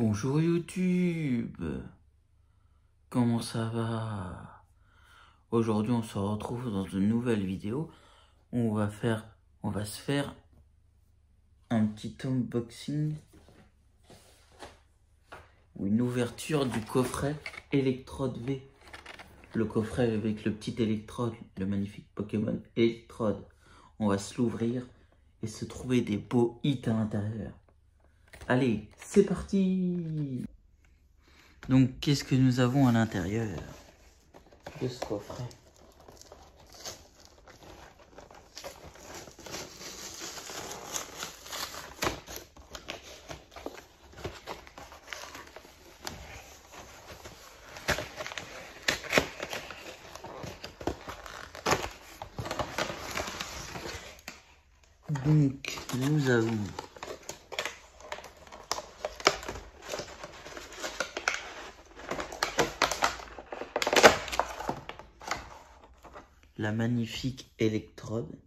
Bonjour YouTube, comment ça va? Aujourd'hui on se retrouve dans une nouvelle vidéo. On va se faire un petit unboxing ou une ouverture du coffret Electrode V. Le coffret avec le petit électrode, le magnifique Pokémon Electrode. On va se l'ouvrir et se trouver des beaux hits à l'intérieur. Allez, c'est parti! Donc, qu'est-ce que nous avons à l'intérieur de ce coffret? Donc, nous avons la magnifique électrode,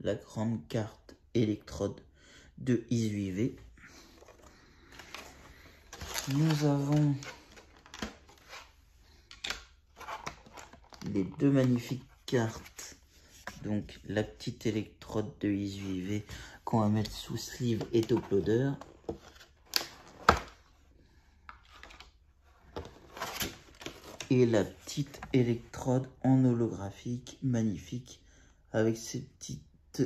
la grande carte électrode de ISUIV. Nous avons les deux magnifiques cartes, donc la petite électrode de ISUIV qu'on va mettre sous sleeve et top loader. Et la petite électrode en holographique, magnifique, avec ses petites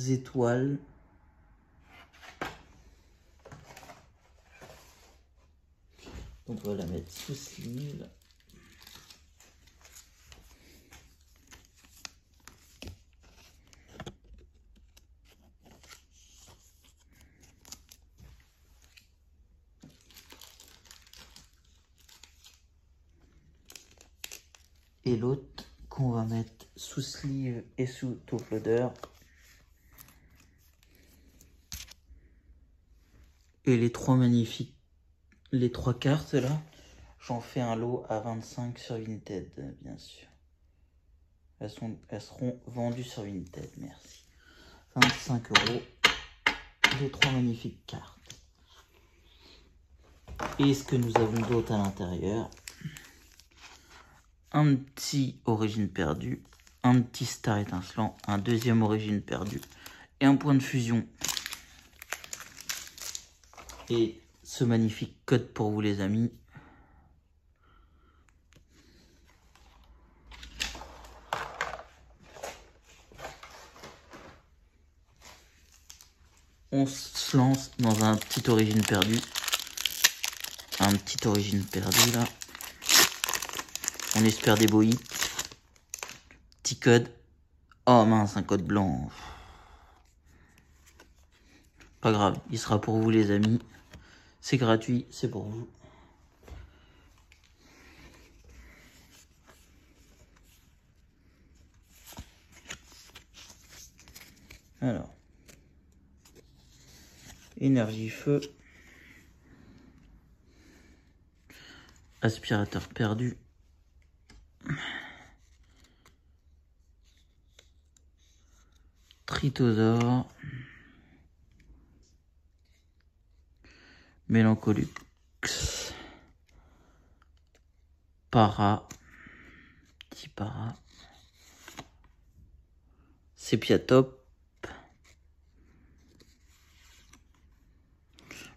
étoiles. Donc on va la mettre sous sleeve. Et l'autre qu'on va mettre sous sleeve et sous top loader. Et les trois cartes là, j'en fais un lot à 25 sur Vinted, bien sûr. Elles seront vendues sur Vinted, merci. 25 €, les trois magnifiques cartes. Et ce que nous avons d'autre à l'intérieur? Un petit Origine perdue, un petit Star étincelant, un deuxième Origine perdue et un point de fusion. Et ce magnifique code pour vous les amis. On se lance dans un petit Origine perdue. Un petit Origine perdue là. On espère des beaux hits. Petit code. Oh mince, un code blanc. Pas grave, il sera pour vous les amis. C'est gratuit, c'est pour vous. Alors. Énergie feu. Aspirateur perdu. Tritosaure. Mélancolux. Para. Petit para. Sépiatop.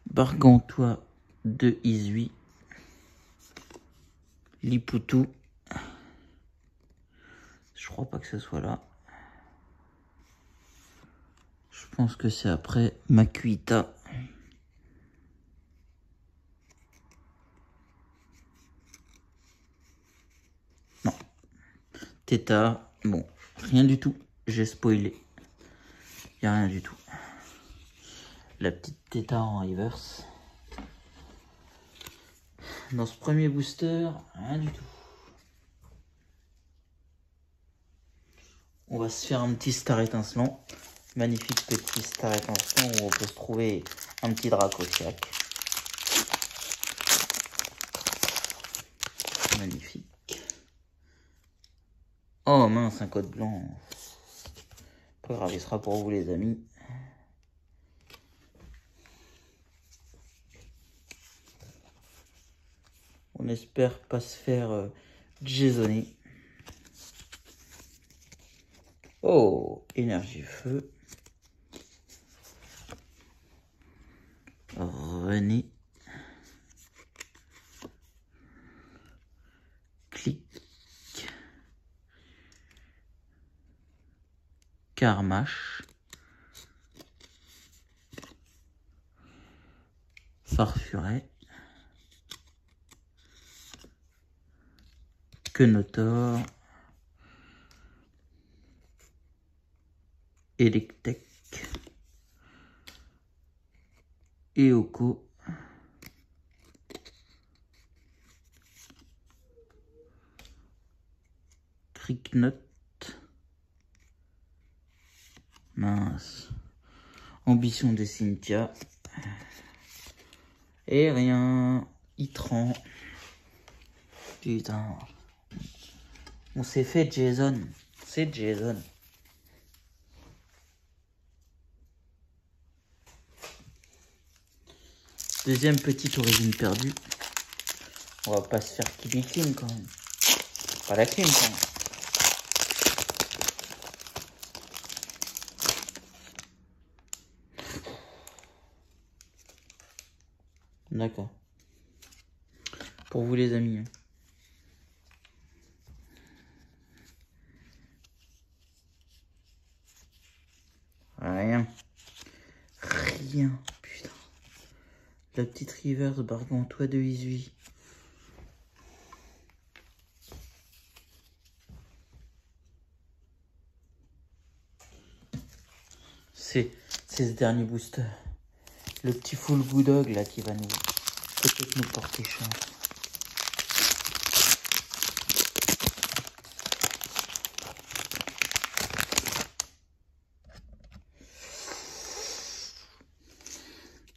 Bargantois de Isui. Lipoutou. Je crois pas que ce soit là. Je pense que c'est après Makuita. Non. Theta. Bon, rien du tout. J'ai spoilé. Il n'y a rien du tout. La petite Theta en reverse. Dans ce premier booster, rien du tout. On va se faire un petit Star étincelant. Magnifique petit Star étincelant où on peut se trouver un petit Dracosiac. Magnifique. Oh mince, un code blanc. Pas grave, il sera pour vous les amis. espère pas se faire jasonner. Oh, énergie feu. René. Clic. Carmache. Farfuret. Quenotor. Electek. Eoko. Cricknut. Mince. Ambition de Cynthia. Et rien. Itran. Putain. On s'est fait Jason. C'est Jason. Deuxième petite origine perdue. On va pas se faire Kibi Clean quand même. Pas la clean quand même. D'accord. Pour vous les amis. Rien. Rien. Putain. La petite reverse Bargantois de Isui. C'est ce dernier booster. Le petit full Goodog là qui va nous peut-être nous porter chance.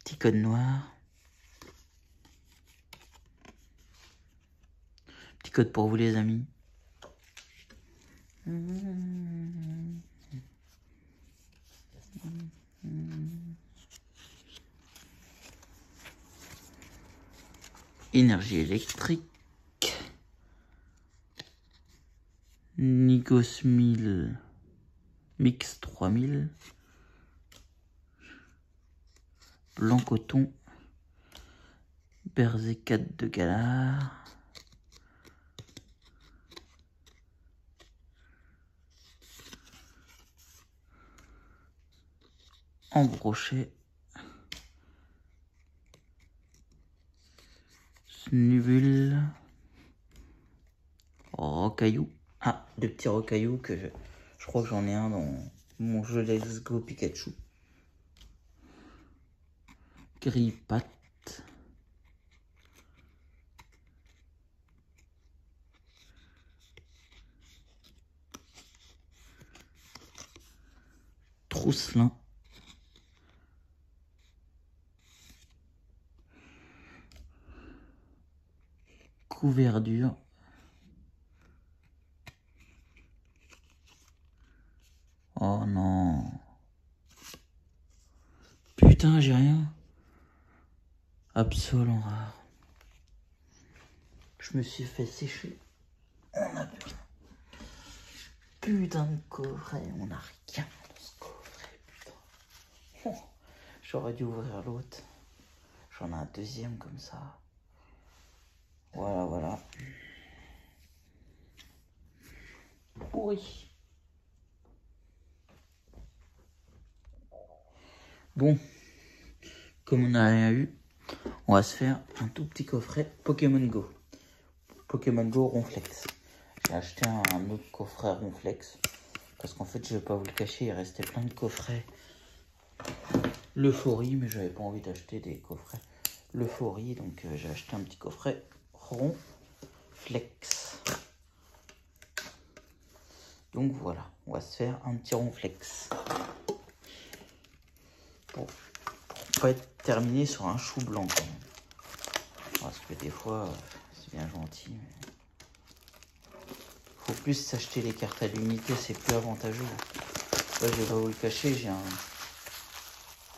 Petit code noir. Petit code pour vous les amis. Énergie électrique. Nikos 1000. Mix 3000. Blanc coton. Berzecat de Galar. Embrochet. Snubule. Rocaillou. Ah, le petit rocaillou que je crois que j'en ai un dans mon jeu Let's Go Pikachu. Grippat. Trousselin. Couverture. Oh non. Putain, j'ai rien. Absolument rare. Je me suis fait sécher. On a putain de coffret. On a rien dans ce coffret. Putain. Oh, j'aurais dû ouvrir l'autre. J'en ai un deuxième comme ça. Voilà, voilà. Oui. Bon. Comme on n'a rien eu, on va se faire un tout petit coffret Pokémon Go. Pokémon Go Ronflex. J'ai acheté un autre coffret Ronflex. Parce qu'en fait, je vais pas vous le cacher, il restait plein de coffrets l'euphorie, mais j'avais pas envie d'acheter des coffrets l'euphorie, donc j'ai acheté un petit coffret Ronflex. Donc voilà, on va se faire un petit Ronflex. Pour pas être terminé sur un chou blanc quand même. Parce que des fois, c'est bien gentil. Mais... faut plus s'acheter les cartes à l'unité, c'est plus avantageux. Là, je vais pas vous le cacher, j'ai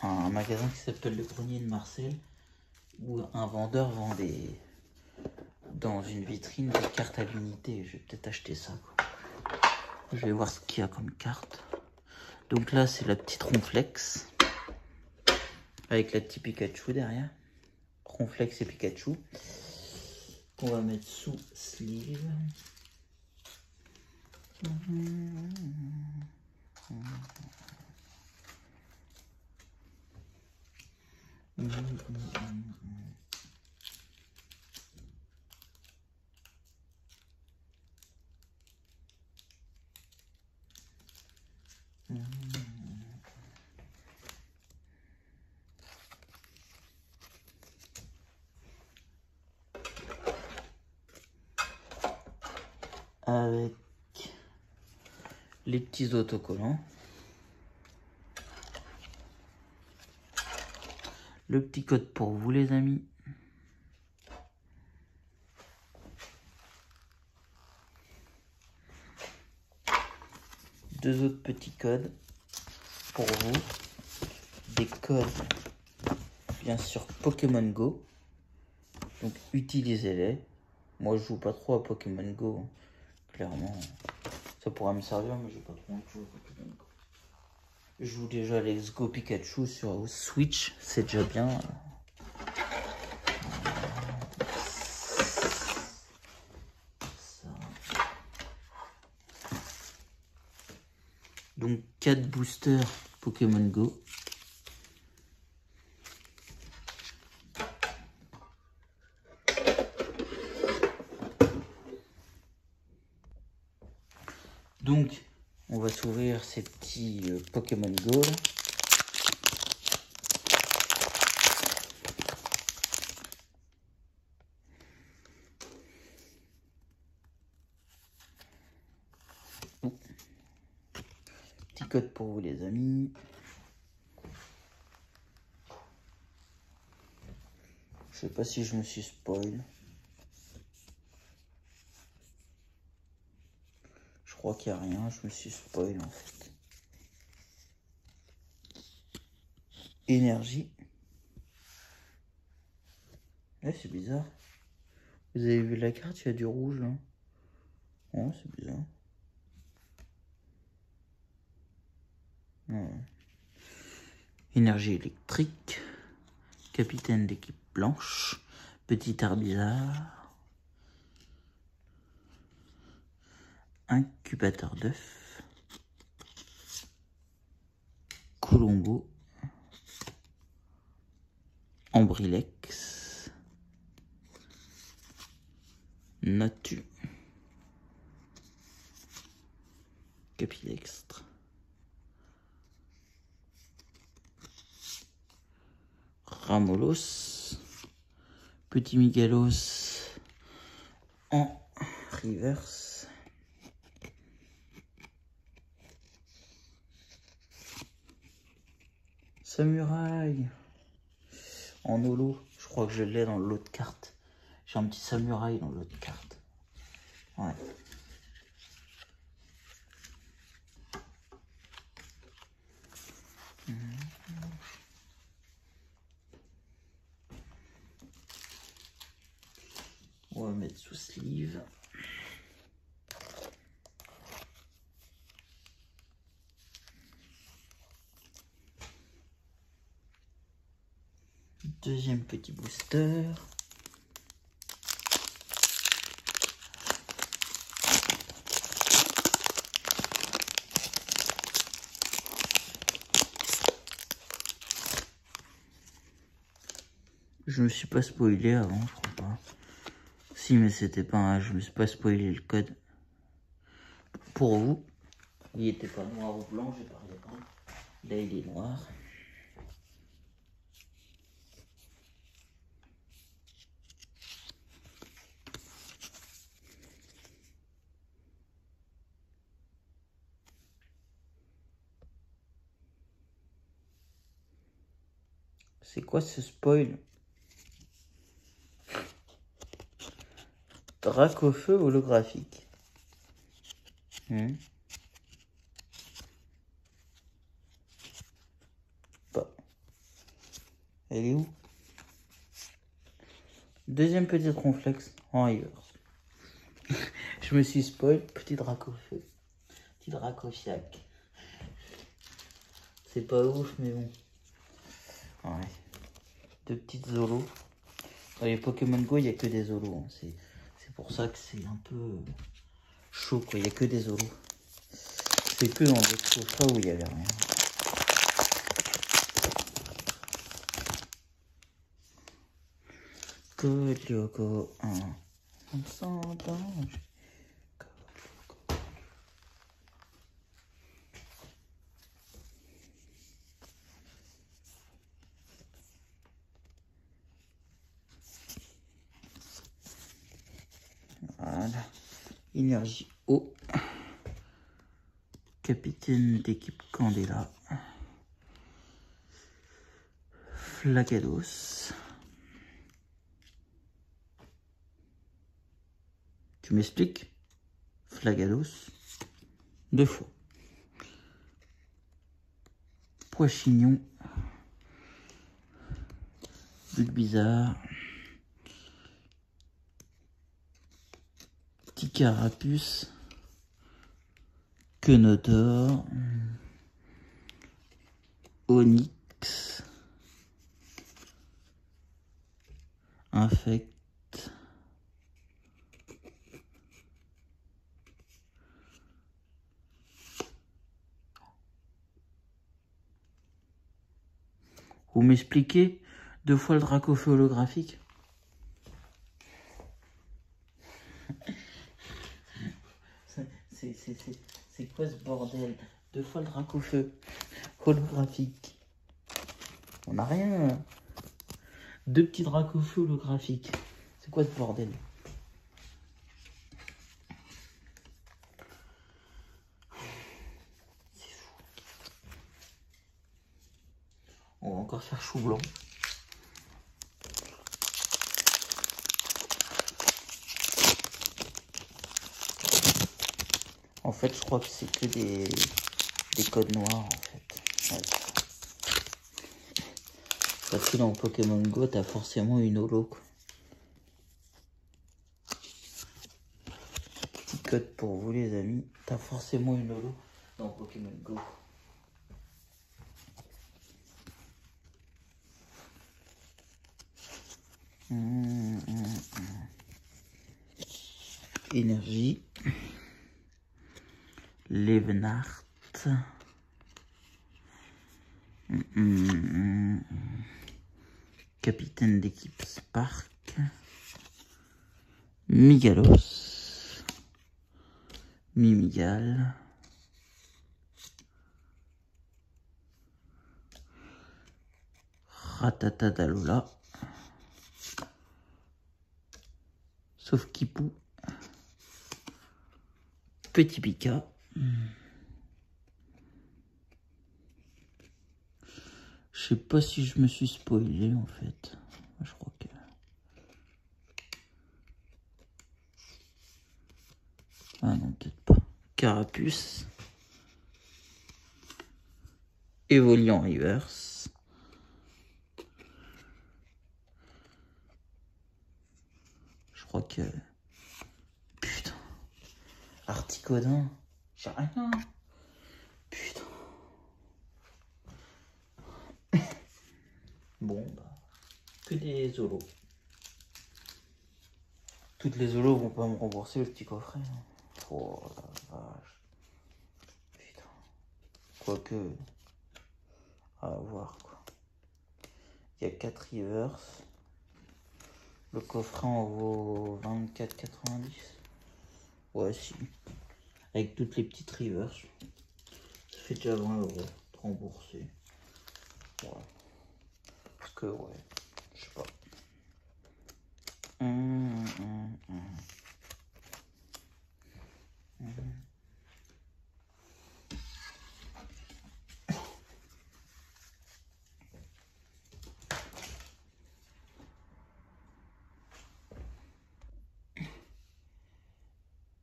un magasin qui s'appelle le Grenier de Marcel, où un vendeur vend dans une vitrine des cartes à l'unité. Je vais peut-être acheter ça, quoi. Je vais voir ce qu'il y a comme carte. Donc là, c'est la petite Ronflex. Avec la petite Pikachu derrière. Ronflex et Pikachu. Qu'on va mettre sous sleeve. Avec les petits autocollants. Le petit code pour vous les amis. Deux autres petits codes pour vous. Des codes bien sûr Pokémon Go. Donc utilisez-les. Moi je joue pas trop à Pokémon Go. Clairement. Ça pourra me servir mais j'ai pas trop envie de jouer à Pokémon Go. Je joue déjà Let's Go Pikachu sur Switch. C'est déjà bien. Donc 4 boosters Pokémon Go. Donc on va s'ouvrir ces petits Pokémon Go là. Petit code pour vous les amis. Je sais pas si je me suis spoil. Je crois qu'il n'y a rien, je me suis spoil en fait. Énergie. C'est bizarre. Vous avez vu la carte, il y a du rouge là. Oh, c'est bizarre. Ouais. Énergie électrique. Capitaine d'équipe blanche. Petit Herbizarre. Incubateur d'œufs. Colombo. Ambrilex. Natu. Capilextre. Ramolos. Petit Migalos en reverse. Samouraï en holo. Je crois que je l'ai dans l'autre carte. J'ai un petit samouraï dans l'autre carte. Ouais. On va mettre sous sleeve. Deuxième petit booster. Je me suis pas spoilé avant, je crois pas. Si, mais c'était pas un... Je me suis pas spoilé le code. Pour vous. Il était pas noir ou blanc, j'ai pas regardé. Là, il est noir. C'est quoi ce spoil? Dracofeu holographique. Pas. Elle est où? Deuxième petit ronflex en reverse. Je me suis spoil, petit Dracofeu. Petit Dracofiac. C'est pas ouf, mais bon. Ouais. Deux petites zolos. Dans les Pokémon Go, il n'y a que des zolos. Hein. C'est pour ça que c'est un peu chaud, quoi. Il n'y a que des zolos. C'est que dans d'autres coffrets où il n'y avait rien. Go, on s'entend. Voilà. Énergie eau. Capitaine d'équipe Candela. Flagados. Tu m'expliques? Flagados. 2 fois. Poichignon. Bulbizarre. Petit Carapuce. Quenodor. Onyx. Infect. Vous m'expliquez 2 fois le Dracofeu holographique? C'est quoi ce bordel? 2 fois le Dracofeu holographique. On n'a rien. 2 petits Dracofeu holographiques. C'est quoi ce bordel? C'est fou. On va encore faire chou blanc. En fait, je crois que c'est que des codes noirs, en fait. Ouais. Parce que dans Pokémon Go, t'as forcément une holo, quoi. Petit code pour vous, les amis. T'as forcément une holo dans Pokémon Go. Énergie. Levenart. Capitaine d'équipe Spark. Migalos. Mimigal. Ratatadalola. Sauf Kipou. Petit Pika. Je sais pas si je me suis spoilé en fait. Je crois que... Ah non, peut-être pas. Carapuce. Évoluant reverse. Je crois que... Putain. Articodin. J'ai rien. Putain. Bon, bah... Que des zolos. Toutes les zolos vont pas me rembourser le petit coffret. Oh la vache. Putain. Quoique... À voir quoi. Il y a 4 reverse. Le coffret en vaut 24,90. Ouais, si. Avec toutes les petites reverse. Ça fait déjà 20 € remboursé. Ouais. Parce que, ouais. Je sais pas.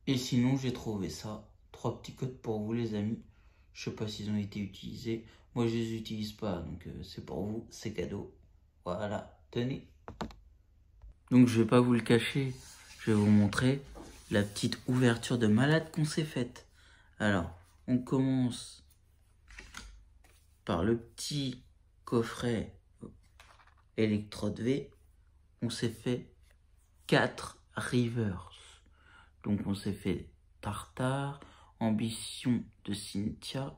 Et sinon, j'ai trouvé ça. 3 petits codes pour vous, les amis. Je sais pas s'ils ont été utilisés. Moi, je les utilise pas, donc c'est pour vous, c'est cadeau. Voilà, tenez. Donc je vais pas vous le cacher, je vais vous montrer la petite ouverture de malade qu'on s'est faite. Alors, on commence par le petit coffret électrode V. On s'est fait 4 reverse. Donc on s'est fait Tartare, Ambition de Cynthia,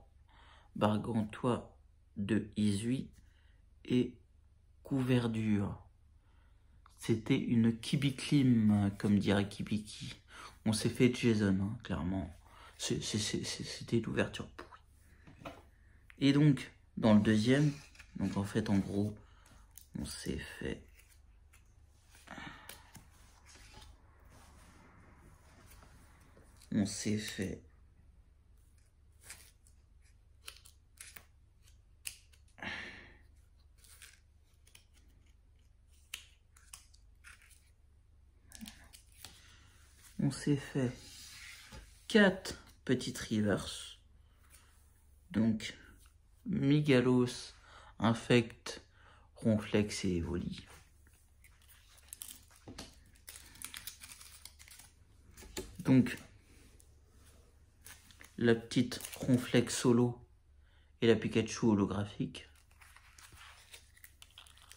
Bargantois de Isui et Couverture. C'était une Kibiklim, comme dirait Kibiki. On s'est fait Jason, hein, clairement. C'était l'ouverture pourrie. Et donc, dans le deuxième, donc en fait, en gros, on s'est fait... On s'est fait 4 petites reverse. Donc, Migalos, Infect, Ronflex et Evoli. Donc, la petite Ronflex solo et la Pikachu holographique.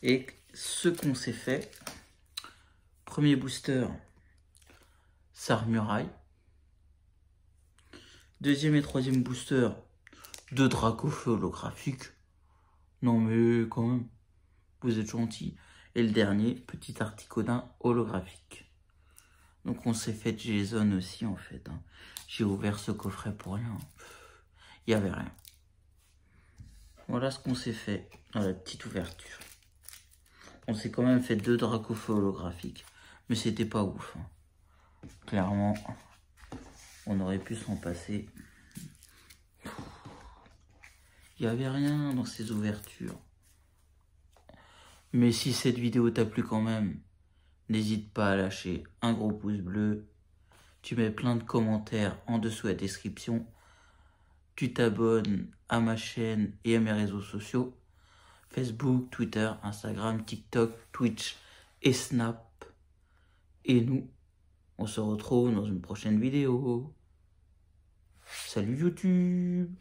Et ce qu'on s'est fait, premier booster, Sarmuraille. Deuxième et troisième booster, 2 Dracofeu holographiques. Non mais quand même, vous êtes gentils. Et le dernier, petit Articodin holographique. Donc on s'est fait Jason aussi en fait. Hein. J'ai ouvert ce coffret pour rien. Il n'y avait rien. Voilà ce qu'on s'est fait dans la petite ouverture. On s'est quand même fait 2 Dracofeu holographiques. Mais c'était pas ouf. Hein. Clairement, on aurait pu s'en passer. Il n'y avait rien dans ces ouvertures. Mais si cette vidéo t'a plu quand même, n'hésite pas à lâcher un gros pouce bleu. Tu mets plein de commentaires en dessous de la description. Tu t'abonnes à ma chaîne et à mes réseaux sociaux. Facebook, Twitter, Instagram, TikTok, Twitch et Snap. Et nous, on se retrouve dans une prochaine vidéo. Salut YouTube!